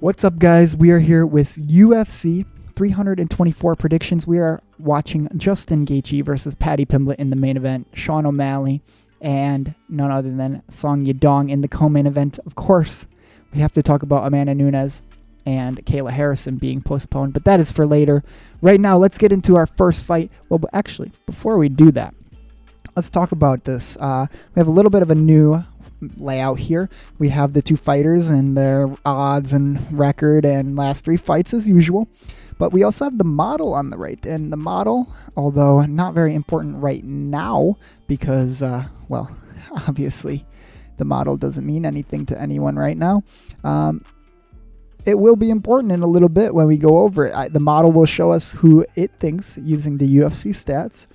What's up, guys? We are here with UFC 324 predictions. We are watching Justin Gaethje versus Paddy Pimblett in the main event, Sean O'Malley, and none other than Song Yadong in the co-main event. Of course, we have to talk about Amanda Nunes and Kayla Harrison being postponed, but that is for later. Right now, let's get into our first fight. Well, actually, before we do that, let's talk about this. We have a little bit of a new layout here. We have the two fighters and their odds and record and last three fights as usual. But we also have the model on the right. And the model, although not very important right now because, well, obviously the model doesn't mean anything to anyone right now. It will be important in a little bit when we go over it. The model will show us who it thinks, using the UFC stats,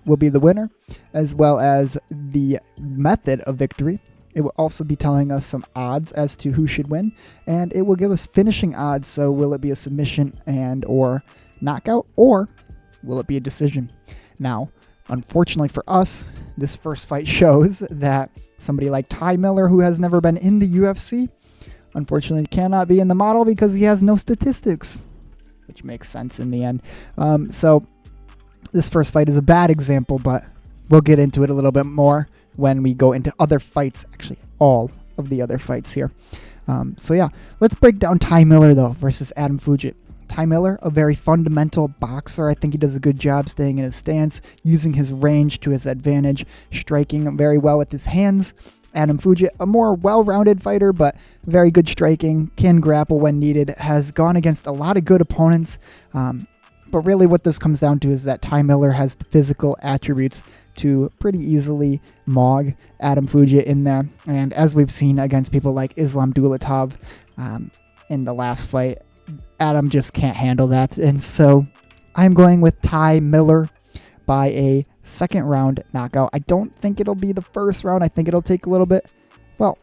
will be the winner, as well as the method of victory. It will also be telling us some odds as to who should win, and it will give us finishing odds. So will it be a submission and or knockout, or will it be a decision? Now, unfortunately for us, this first fight shows that somebody like Ty Miller, who has never been in the UFC, unfortunately cannot be in the model because he has no statistics, which makes sense in the end. So this first fight is a bad example, but we'll get into it a little bit more when we go into other fights, actually all of the other fights here. So yeah, let's break down Ty Miller though versus Adam Fugitt. Ty Miller, a very fundamental boxer. I think he does a good job staying in his stance, using his range to his advantage, striking very well with his hands. Adam Fugitt, a more well-rounded fighter, but very good striking, can grapple when needed, has gone against a lot of good opponents. But really what this comes down to is that Ty Miller has the physical attributes to pretty easily mog Adam Fugitt in there. And as we've seen against people like Islam Dulatov in the last fight, Adam just can't handle that. And so I'm going with Ty Miller by a second round knockout. I don't think it'll be the first round. I think it'll take a little bit. Well,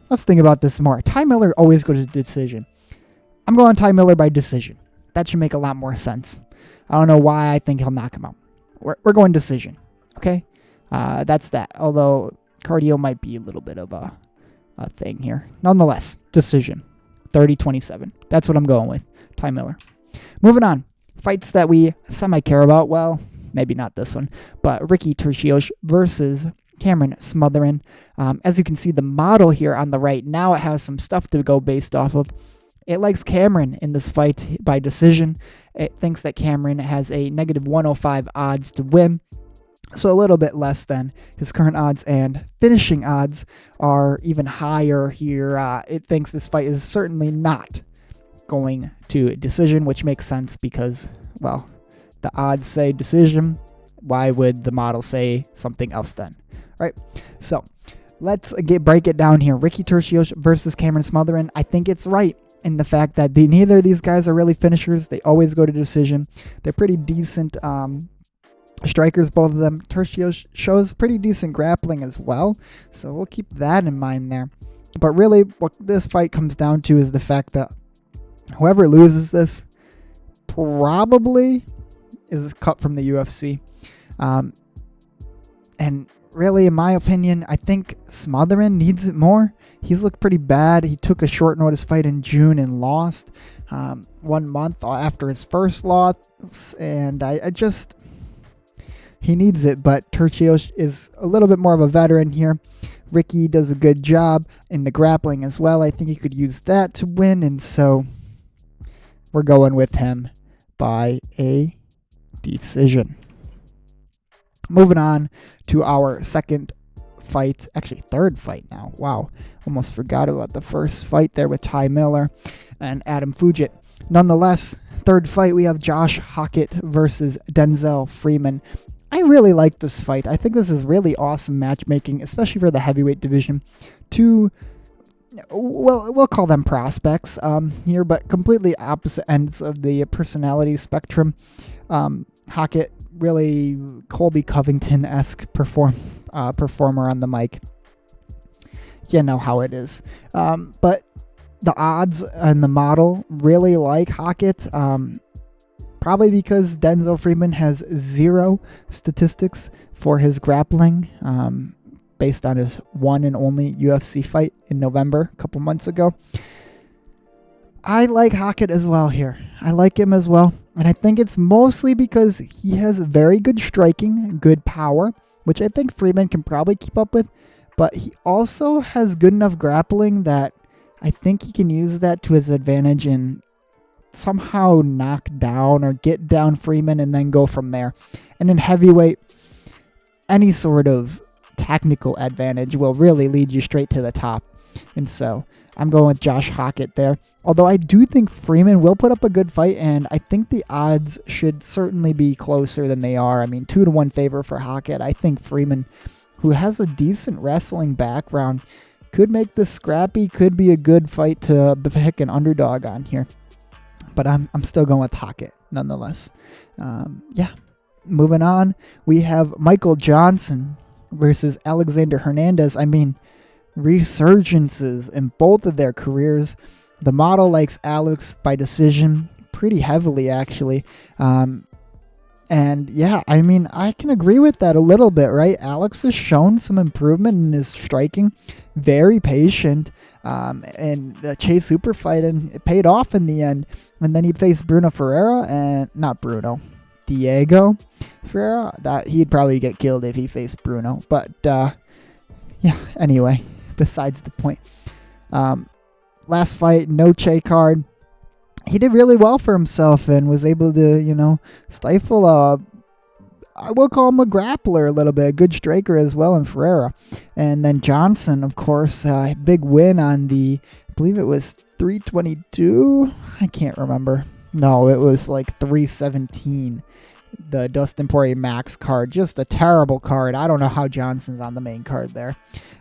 let's think about this more. Ty Miller always goes to decision. I'm going Ty Miller by decision. That should make a lot more sense. I don't know why I think he'll knock him out. We're going decision, okay? That's that. Although cardio might be a little bit of a thing here. Nonetheless, decision. 30-27. That's what I'm going with. Ty Miller. Moving on. Fights that we semi-care about. Well, maybe not this one. But Ricky Turcios versus Cameron Smotherman. As you can see, the model here on the right, now it has some stuff to go based off of. It likes Cameron in this fight by decision. It thinks that Cameron has a negative 105 odds to win, so a little bit less than his current odds, and finishing odds are even higher here. It thinks this fight is certainly not going to decision, which makes sense because, well, the odds say decision. Why would the model say something else then? All right, so let's break it down here. Ricky Turcios versus Cameron Smotherman. I think it's right in the fact that neither of these guys are really finishers. They always go to decision. They're pretty decent strikers, both of them. Turcios shows pretty decent grappling as well, so we'll keep that in mind there. But really, what this fight comes down to is the fact that whoever loses this probably is cut from the UFC. And really, in my opinion, I think Smotherman needs it more. He's looked pretty bad. He took a short notice fight in June and lost 1 month after his first loss. And I just, he needs it. But Turcios is a little bit more of a veteran here. Ricky does a good job in the grappling as well. I think he could use that to win. And so we're going with him by a decision. Moving on to our second fight, actually third fight now. Wow, almost forgot about the first fight there with Ty Miller and Adam Fugitt. Nonetheless, third fight, we have Josh Hokit versus Denzel Freeman. I really like this fight. I think this is really awesome matchmaking, especially for the heavyweight division. Two, well, we'll call them prospects here, but completely opposite ends of the personality spectrum. Hokit, really Colby Covington-esque performer on the mic. You know how it is. But the odds and the model really like Hokit. Probably because Denzel Freeman has zero statistics for his grappling. based on his one and only UFC fight in November, a couple months ago. I like Hokit as well here. I like him as well. And I think it's mostly because he has very good striking, good power, which I think Freeman can probably keep up with. But he also has good enough grappling that I think he can use that to his advantage and somehow knock down or get down Freeman and then go from there. And in heavyweight, any sort of technical advantage will really lead you straight to the top. And so I'm going with Josh Hokit there. Although I do think Freeman will put up a good fight, and I think the odds should certainly be closer than they are. I mean, 2-1 favor for Hokit. I think Freeman, who has a decent wrestling background, could make this scrappy, could be a good fight to pick an underdog on here. But I'm still going with Hokit nonetheless. Moving on, we have Michael Johnson versus Alexander Hernandez. I mean, resurgences in both of their careers. The model likes Alex by decision pretty heavily, actually. And yeah, I mean, I can agree with that a little bit, right? Alex has shown some improvement in his striking, very patient, and the Chase Super fight, and it paid off in the end. And then he faced Diego Ferreira. That he'd probably get killed if he faced Bruno. But anyway, besides the point. Last fight, no Che card. He did really well for himself and was able to, stifle I will call him a grappler a little bit, a good striker as well in Ferreira. And then Johnson, of course, big win on I believe it was 322. I can't remember. No, it was like 317. The Dustin Poirier Max card, just a terrible card. I don't know how Johnson's on the main card there.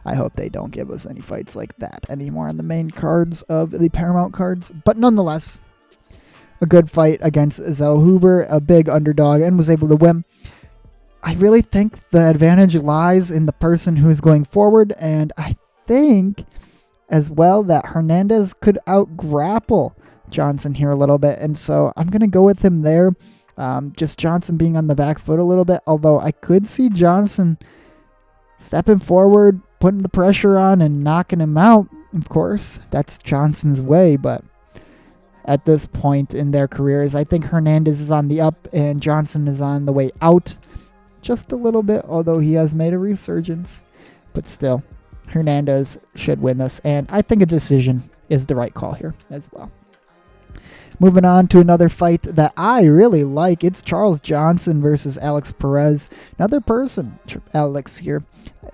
I hope they don't give us any fights like that anymore on the main cards of the Paramount cards. But nonetheless, a good fight against Zell Huber, a big underdog, and was able to win. I really think the advantage lies in the person who's going forward, and I think as well that Hernandez could out-grapple Johnson here a little bit, and so I'm going to go with him there. Just Johnson being on the back foot a little bit, although I could see Johnson stepping forward, putting the pressure on, and knocking him out. Of course, that's Johnson's way, but at this point in their careers, I think Hernandez is on the up and Johnson is on the way out just a little bit, although he has made a resurgence. But still, Hernandez should win this, and I think a decision is the right call here as well. Moving on to another fight that I really like. It's Charles Johnson versus Alex Perez. Another person, Alex here,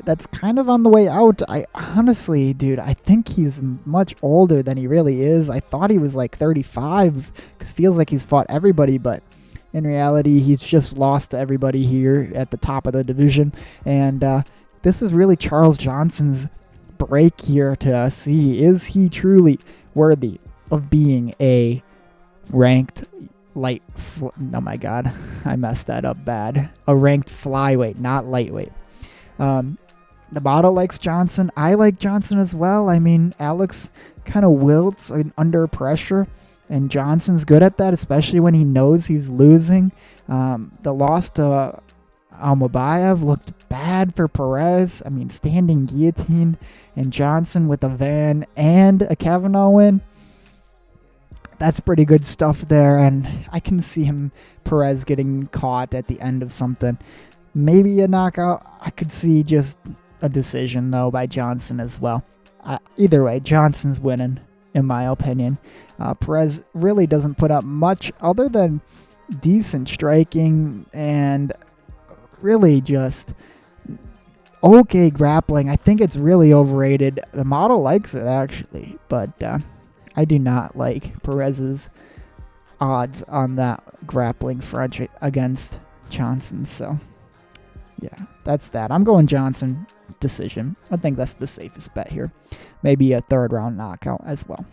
that's kind of on the way out. I honestly, dude, I think he's much older than he really is. I thought he was like 35 because it feels like he's fought everybody, but in reality, he's just lost to everybody here at the top of the division. And this is really Charles Johnson's break here to see, is he truly worthy of being a ranked oh my god, I messed that up bad. A ranked flyweight, not lightweight. The model likes Johnson. I like Johnson as well. I mean, Alex kind of wilts under pressure, and Johnson's good at that, especially when he knows he's losing. The loss to Almabayev looked bad for Perez. I mean, standing guillotine, and Johnson with a Van and a Kavanaugh win. That's pretty good stuff there, and I can see Perez getting caught at the end of something. Maybe a knockout. I could see just a decision, though, by Johnson as well. Either way, Johnson's winning, in my opinion. Perez really doesn't put up much other than decent striking and really just okay grappling. I think it's really overrated. The model likes it, actually, but I do not like Perez's odds on that grappling front against Johnson. So, yeah, that's that. I'm going Johnson decision. I think that's the safest bet here. Maybe a third round knockout as well.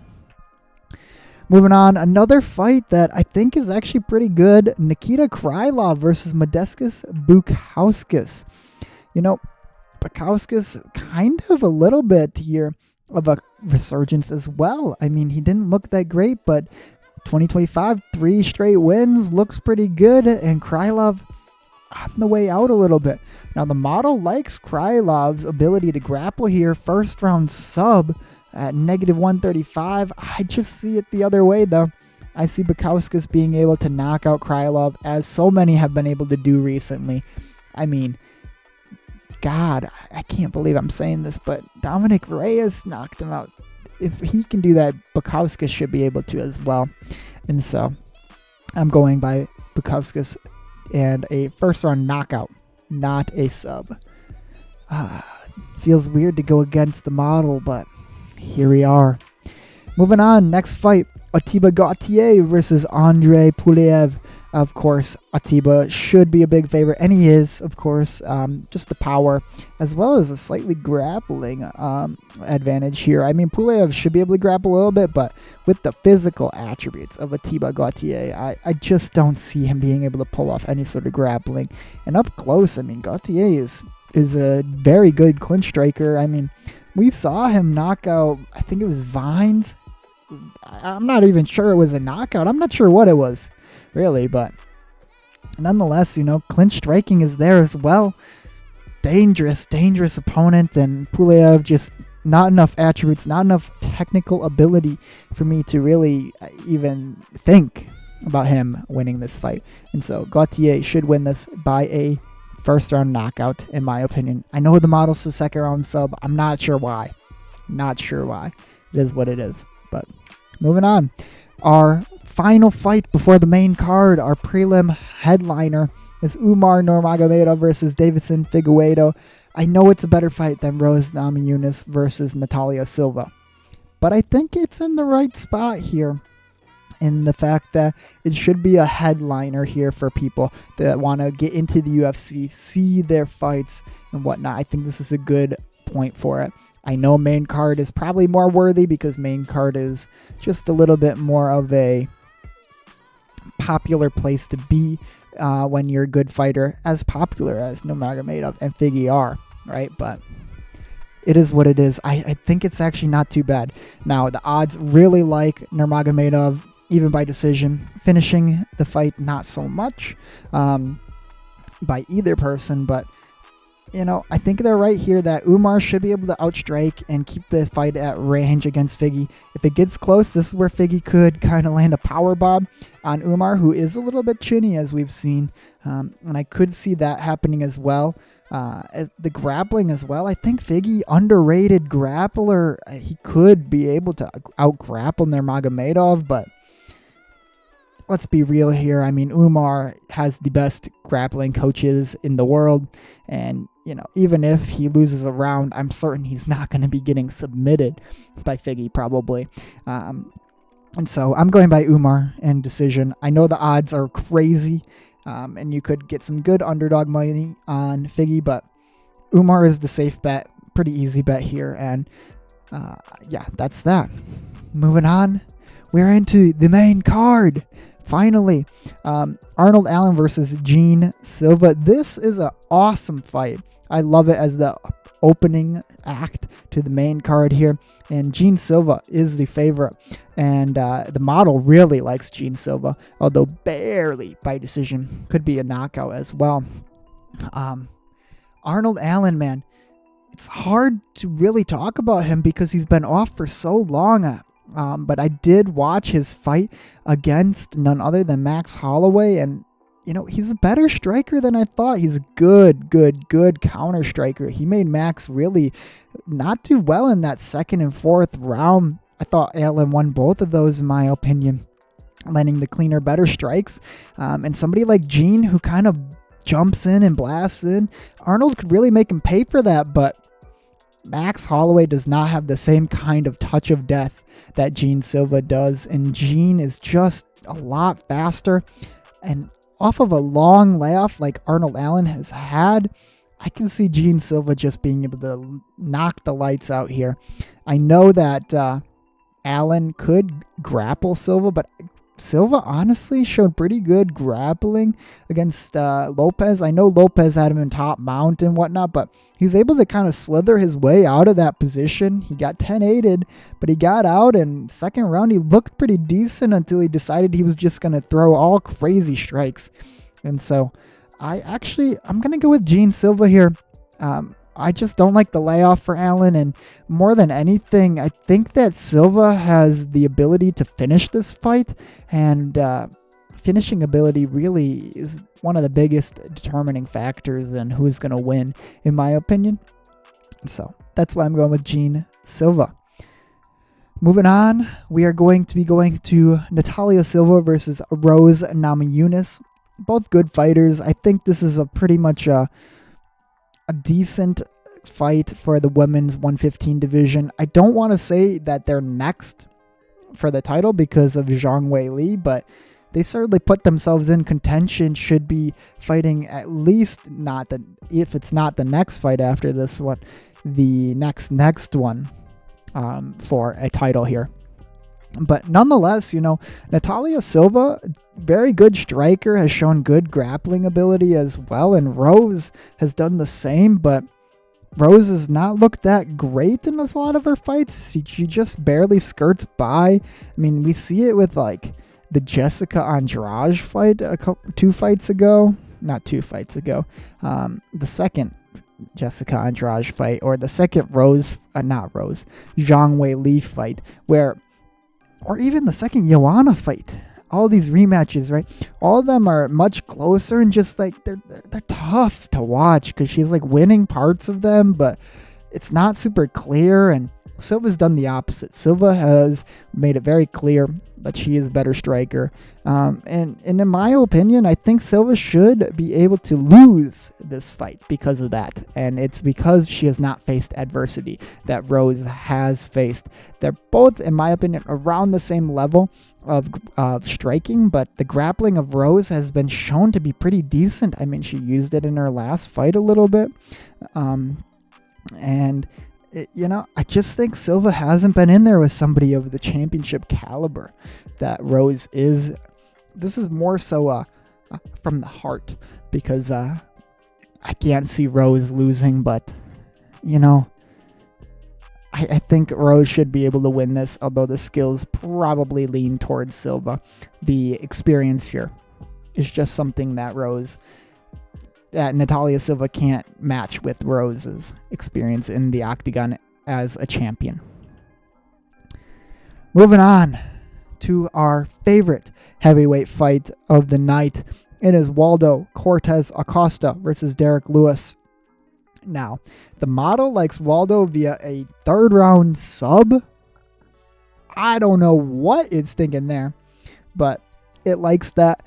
Moving on, another fight that I think is actually pretty good. Nikita Krylov versus Modestas Bukauskas. Bukauskas kind of a little bit here of a resurgence as well. I mean, he didn't look that great, but 2025, 3 straight wins, looks pretty good, and Krylov on the way out a little bit. Now, the model likes Krylov's ability to grapple here. First round sub at -135. I just see it the other way, though. I see Bukauskas being able to knock out Krylov, as so many have been able to do recently. I mean, God, I can't believe I'm saying this, but Dominic Reyes knocked him out. If he can do that, Bukauskas should be able to as well. And so I'm going by Bukauskas and a first-round knockout, not a sub. Feels weird to go against the model, but here we are. Moving on, next fight, Ateba Gautier versus Andrey Pulyaev. Of course, Ateba should be a big favorite, and he is, of course. Just the power, as well as a slightly grappling advantage here. I mean, Pulyaev should be able to grapple a little bit, but with the physical attributes of Ateba Gautier, I just don't see him being able to pull off any sort of grappling. And up close, I mean, Gautier is a very good clinch striker. I mean, we saw him knock out, I think it was Vines. I'm not even sure it was a knockout. I'm not sure what it was, really, but nonetheless, clinch striking is there as well. Dangerous opponent, and Pulyaev just not enough attributes, not enough technical ability for me to really even think about him winning this fight. And so Gautier should win this by a first round knockout, in my opinion. I know the model's the second round sub. I'm not sure why. It is what it is. But moving on, our final fight before the main card, our prelim headliner, is Umar Nurmagomedov versus Deiveson Figueiredo. I know it's a better fight than Rose Namajunas versus Natalia Silva, but I think it's in the right spot here, in the fact that it should be a headliner here for people that want to get into the UFC, see their fights and whatnot. I think this is a good point for it. I know main card is probably more worthy because main card is just a little bit more of a popular place to be when you're a good fighter, as popular as Nurmagomedov and Figgy are, right? But it is what it is. I think it's actually not too bad. Now, the odds really like Nurmagomedov, even by decision. Finishing the fight, not so much by either person, but I think they're right here that Umar should be able to outstrike and keep the fight at range against Figgy. If it gets close, this is where Figgy could kind of land a power bomb on Umar, who is a little bit chinny, as we've seen. And I could see that happening as well. As the grappling as well. I think Figgy, underrated grappler. He could be able to out-grapple Nurmagomedov, but let's be real here. I mean, Umar has the best grappling coaches in the world, and even if he loses a round, I'm certain he's not going to be getting submitted by Figgy, probably. And so I'm going by Umar and decision. I know the odds are crazy, and you could get some good underdog money on Figgy, but Umar is the safe bet, pretty easy bet here, and yeah, that's that. Moving on, we're into the main card. Finally, Arnold Allen versus Gene Silva. This is an awesome fight. I love it as the opening act to the main card here. And Gene Silva is the favorite. And the model really likes Gene Silva, although barely by decision. Could be a knockout as well. Arnold Allen, man, it's hard to really talk about him because he's been off for so long. But I did watch his fight against none other than Max Holloway, and he's a better striker than I thought. He's a good counter striker. He made Max really not do well in that second and fourth round. I thought Allen won both of those, in my opinion, landing the cleaner, better strikes. And somebody like Gene, who kind of jumps in and blasts in, Arnold could really make him pay for that, but Max Holloway does not have the same kind of touch of death that Gene Silva does, and Gene is just a lot faster, and off of a long layoff like Arnold Allen has had, I can see Gene Silva just being able to knock the lights out here. I know that Allen could grapple Silva, but Silva honestly showed pretty good grappling against Lopez. I know Lopez had him in top mount and whatnot, but he was able to kind of slither his way out of that position. He got 10-8'd, but he got out, and second round he looked pretty decent until he decided he was just going to throw all crazy strikes. And so I'm going to go with Gene Silva here. I just don't like the layoff for Allen, and more than anything, I think that Silva has the ability to finish this fight, and finishing ability really is one of the biggest determining factors in who's going to win, in my opinion. So that's why I'm going with Jean Silva. Moving on, we are going to Natalia Silva versus Rose Namajunas. Both good fighters. I think this is a pretty much a decent fight for the women's 115 division. I don't want to say that they're next for the title because of Zhang Weili, but they certainly put themselves in contention, should be fighting at least if it's not the next fight after this one, the next one for a title here. But nonetheless, Natalia Silva, very good striker, has shown good grappling ability as well, and Rose has done the same, but Rose has not looked that great in a lot of her fights. She just barely skirts by. I mean, we see it with like the Jessica Andrade fight the second Jessica Andrade fight, or the second Zhang Weili fight, or even the second Joanna fight. All these rematches, right? All of them are much closer, and just like they're tough to watch because she's like winning parts of them, but it's not super clear. And Silva's done the opposite. Silva has made it very clear that she is a better striker. And in my opinion, I think Silva should be able to lose this fight because of that. And it's because she has not faced adversity that Rose has faced. They're both, in my opinion, around the same level of striking, but the grappling of Rose has been shown to be pretty decent. I mean, she used it in her last fight a little bit. I just think Silva hasn't been in there with somebody of the championship caliber that Rose is. This is more so from the heart, because I can't see Rose losing, but I think Rose should be able to win this, although the skills probably lean towards Silva. The experience here is just something that Natalia Silva can't match with Rose's experience in the octagon as a champion. Moving on to our favorite heavyweight fight of the night. It is Waldo Cortes Acosta versus Derrick Lewis. Now, the model likes Waldo via a third round sub. I don't know what it's thinking there, but it likes that.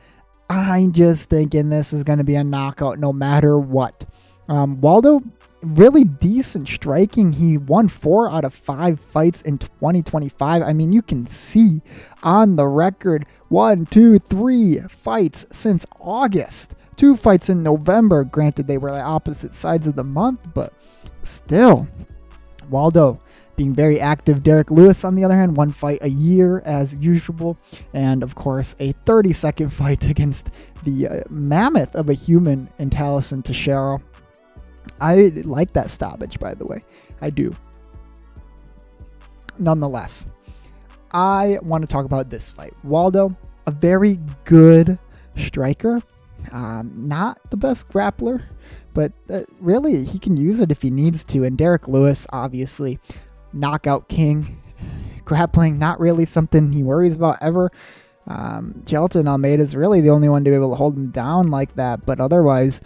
I'm just thinking this is going to be a knockout no matter what. Waldo, really decent striking. He won 4 out of 5 fights in 2025. I mean, you can see on the record 1, 2, 3 fights since August. 2 fights in November. Granted, they were the opposite sides of the month, but still, Waldo being very active. Derrick Lewis, on the other hand, 1 fight a year as usual. And, of course, a 30-second fight against the mammoth of a human in Taliesin Teixeira. I like that stoppage, by the way. I do. Nonetheless, I want to talk about this fight. Waldo, a very good striker. Not the best grappler, but really, he can use it if he needs to. And Derrick Lewis, obviously, knockout king. Grappling, not really something he worries about ever. Gelton Almeida is really the only one to be able to hold him down like that, but otherwise,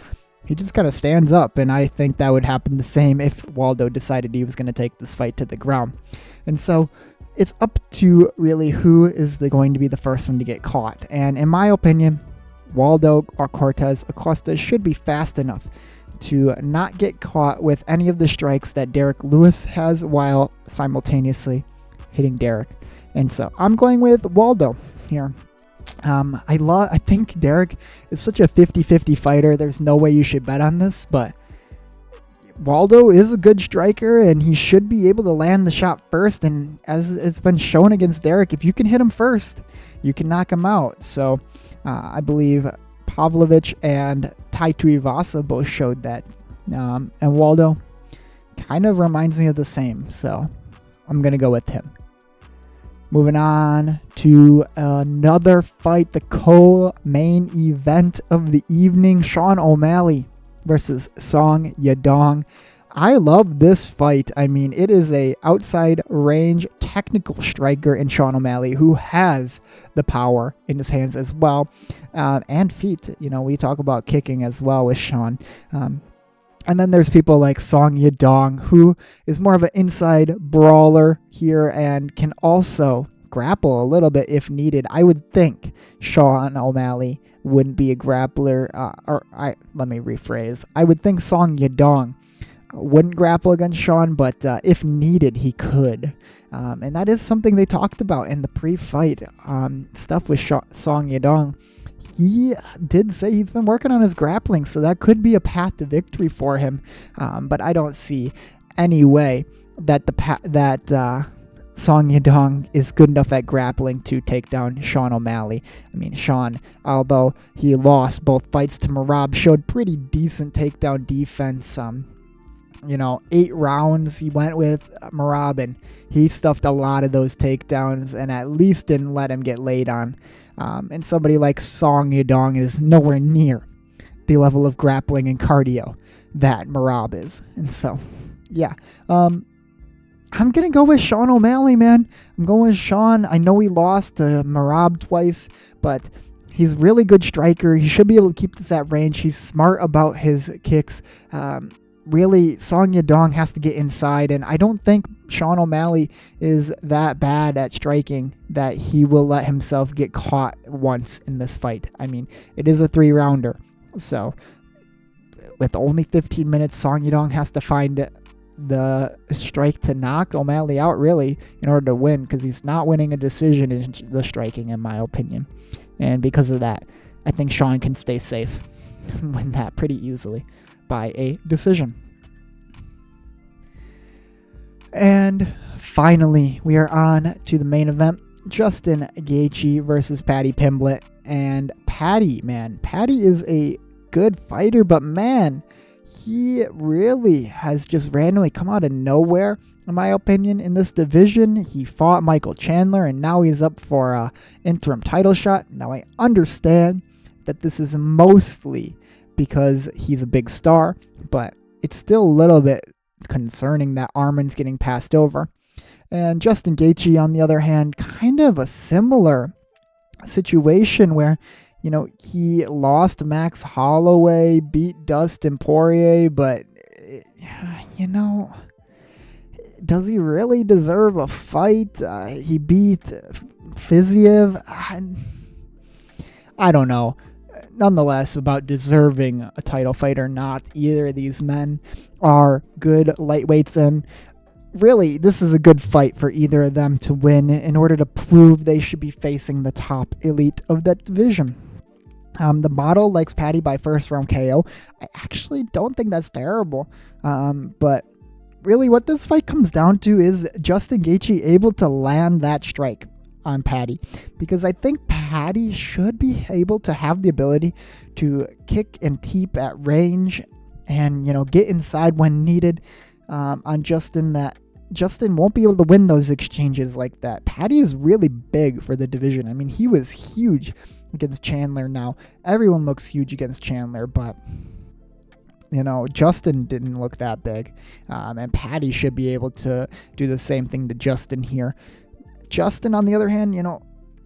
he just kind of stands up, and I think that would happen the same if Waldo decided he was going to take this fight to the ground. And so, it's up to really who is going to be the first one to get caught. And in my opinion, Waldo or Cortes Acosta should be fast enough to not get caught with any of the strikes that Derrick Lewis has while simultaneously hitting Derrick. And so I'm going with Waldo here. I think Derrick is such a 50-50 fighter. There's no way you should bet on this, but Waldo is a good striker, and he should be able to land the shot first. And as it's been shown against Derrick, if you can hit him first, you can knock him out. So I believe Pavlovich and Tai Tuivasa both showed that. And Waldo kind of reminds me of the same, so I'm going to go with him. Moving on to another fight, the co-main event of the evening, Sean O'Malley versus Song Yadong. I love this fight. I mean, it is a outside range technical striker in Sean O'Malley who has the power in his hands as well, and feet. You know, we talk about kicking as well with Sean. And then there's people like Song Yadong, who is more of an inside brawler here and can also grapple a little bit if needed. I would think Sean O'Malley wouldn't be a grappler, let me rephrase. I would think Song Yadong wouldn't grapple against Sean, but if needed, he could. And that is something they talked about in the pre-fight stuff with Song Yadong. He did say he's been working on his grappling, so that could be a path to victory for him. But I don't see any way that Song Yadong is good enough at grappling to take down Sean O'Malley. I mean, Sean, although he lost both fights to Merab, showed pretty decent takedown defense. 8 rounds he went with Merab, and he stuffed a lot of those takedowns and at least didn't let him get laid on. And somebody like Song Yadong is nowhere near the level of grappling and cardio that Merab is. And so, yeah. I'm going to go with Sean O'Malley, man. I'm going with Sean. I know he lost to Merab twice, but he's a really good striker. He should be able to keep this at range. He's smart about his kicks. Really, Song Yadong has to get inside, and I don't think Sean O'Malley is that bad at striking that he will let himself get caught once in this fight. I mean, it is a 3-rounder, so with only 15 minutes, Song Yadong has to find the strike to knock O'Malley out, really, in order to win, because he's not winning a decision in the striking, in my opinion. And because of that, I think Sean can stay safe, win that pretty easily by a decision. And finally, we are on to the main event. Justin Gaethje versus Paddy Pimblett. And Paddy is a good fighter, but man, he really has just randomly come out of nowhere, in my opinion, in this division. He fought Michael Chandler, and now he's up for an interim title shot. Now, I understand that this is mostly because he's a big star, but it's still a little bit concerning that Arman's getting passed over. And Justin Gaethje, on the other hand, kind of a similar situation where, he lost Max Holloway, beat Dustin Poirier, but, does he really deserve a fight? He beat Fiziev. I don't know. Nonetheless, about deserving a title fight or not, either of these men are good lightweights, and really, this is a good fight for either of them to win in order to prove they should be facing the top elite of that division. The model likes Paddy by first round KO. I actually don't think that's terrible, but really what this fight comes down to is Justin Gaethje able to land that strike on Paddy, because I think Paddy should be able to have the ability to kick and teep at range and, get inside when needed on Justin, that Justin won't be able to win those exchanges like that. Paddy is really big for the division. I mean, he was huge against Chandler. Now, everyone looks huge against Chandler, but Justin didn't look that big, and Paddy should be able to do the same thing to Justin here. Justin, on the other hand,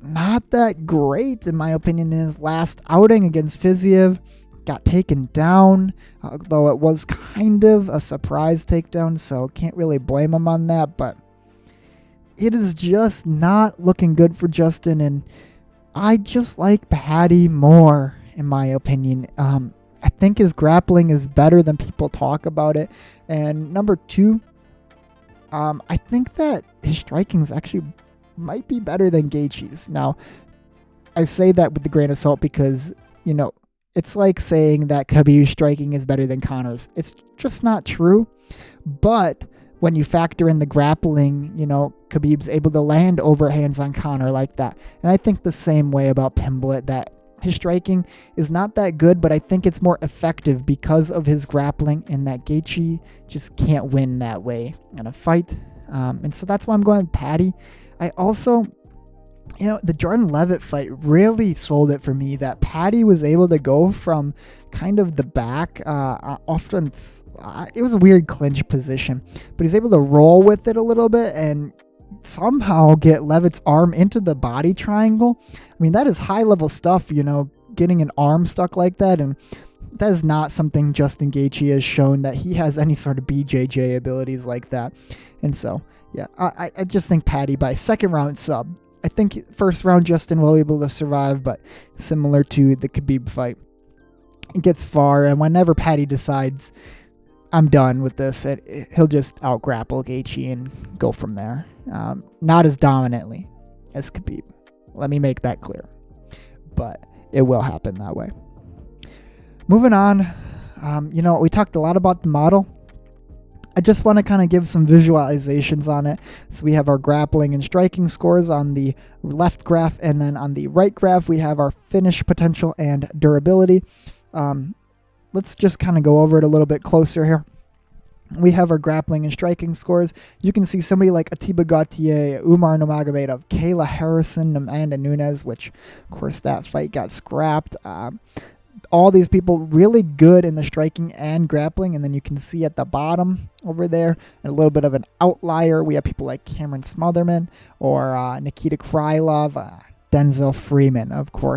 not that great, in my opinion, in his last outing against Fiziev. Got taken down, though it was kind of a surprise takedown, so can't really blame him on that, but it is just not looking good for Justin, and I just like Paddy more, in my opinion. I think his grappling is better than people talk about it, and number 2, I think that his striking is actually might be better than Gaethje's. Now, I say that with a grain of salt because, it's like saying that Khabib's striking is better than Conor's. It's just not true. But when you factor in the grappling, Khabib's able to land overhands on Conor like that. And I think the same way about Pimblett, that his striking is not that good, but I think it's more effective because of his grappling, and that Gaethje just can't win that way in a fight. And so that's why I'm going with Paddy. I also The Jordan Levitt fight really sold it for me, that Paddy was able to go from kind of the back. Often it was a weird clinch position, but he's able to roll with it a little bit and somehow get Levitt's arm into the body triangle. I mean, that is high level stuff, getting an arm stuck like that. And that is not something Justin Gaethje has shown, that he has any sort of BJJ abilities like that. And so, yeah, I just think Paddy by second round sub. I think first round Justin will be able to survive, but similar to the Khabib fight, it gets far, and whenever Paddy decides, I'm done with this, he'll just out-grapple Gaethje and go from there. Not as dominantly as Khabib. Let me make that clear. But it will happen that way. Moving on, we talked a lot about the model. I just want to kind of give some visualizations on it. So we have our grappling and striking scores on the left graph, and then on the right graph, we have our finish potential and durability. Let's just kind of go over it a little bit closer here. We have our grappling and striking scores. You can see somebody like Ateba Gautier, Umar Nurmagomedov, Kayla Harrison, Amanda Nunes, which, of course, that fight got scrapped. All these people really good in the striking and grappling, and then you can see at the bottom over there a little bit of an outlier. We have people like Cameron Smotherman or Nikita Krylov, Denzel Freeman, of course.